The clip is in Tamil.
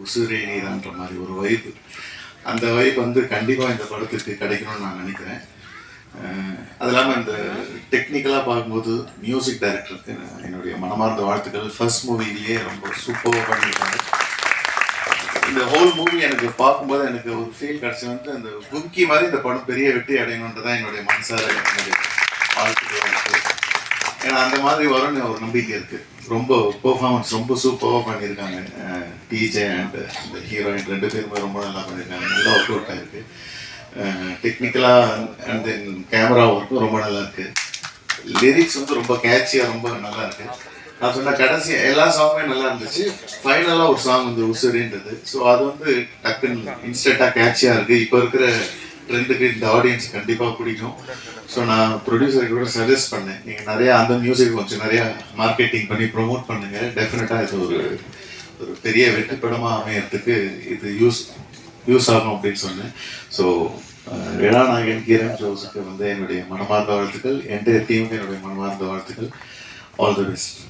உசுரே நீதான்ற மாதிரி ஒரு வைப்பு. அந்த வைப் வந்து கண்டிப்பாக இந்த படத்துக்கு கிடைக்கணும்னு நான் நினைக்கிறேன். அது இல்லாமல் இந்த டெக்னிக்கலாக பார்க்கும்போது மியூசிக் டைரக்டருக்கு என்னுடைய மனமார்ந்த வாழ்த்துக்கள். ஃபர்ஸ்ட் மூவிலேயே ரொம்ப சூப்பராக பண்ணியிருக்காங்க. இந்த ஹோல் மூவி எனக்கு பார்க்கும்போது எனக்கு ஒரு ஃபீல் கிடச்சி வந்து அந்த கும்கி மாதிரி இந்த படம் பெரிய வெற்றி அடையணுன்றது தான் என்னுடைய மனசார என்னுடைய வாழ்த்துக்கள் இருக்குது. ஏன்னா அந்த மாதிரி வரும்னு ஒரு நம்பிக்கை இருக்குது. ரொம்ப பெர்ஃபார்மன்ஸ் ரொம்ப சூப்பராக பண்ணியிருக்காங்க. டிஜே அண்ட் இந்த ஹீரோயின் 2 பேருமே ரொம்ப நல்லா பண்ணியிருக்காங்க. நல்லா ஒர்க் அவுட் ஆகிருக்கு. டெக்னிக்கலாக அண்ட் தென் கேமரா ஒர்க்கும் ரொம்ப நல்லா இருக்குது. லிரிக்ஸ் வந்து ரொம்ப கேட்சியாக ரொம்ப நல்லா இருக்குது. நான் சொன்ன கடைசி எல்லா சாங்குமே நல்லா இருந்துச்சு. ஃபைனலாக ஒரு சாங் வந்து உசுரின்றது. ஸோ அது வந்து டக்குன்னு இன்ஸ்டண்ட்டாக கேட்சியாக இருக்குது. இப்போ இருக்கிற ட்ரெண்டுக்கு இந்த ஆடியன்ஸ் கண்டிப்பாக பிடிக்கும். ஸோ நான் ப்ரொடியூசருக்கு கூட சஜஸ்ட் பண்ணேன், நீங்கள் நிறையா அந்த மியூசிக் கொஞ்சம் நிறையா மார்க்கெட்டிங் பண்ணி ப்ரொமோட் பண்ணுங்கள். டெஃபினட்டாக இது ஒரு பெரிய வெற்றி படமாக அமையறதுக்கு இது யூஸ் ஆகும் அப்படின்னு சொன்னேன். ஸோ வேளாநாயகன் கீரன் ஜோஸுக்கு வந்து என்னுடைய மனமார்ந்த வாழ்த்துக்கள். என்டைய டீமுக்கு என்னுடைய மனமார்ந்த வாழ்த்துக்கள். All the best.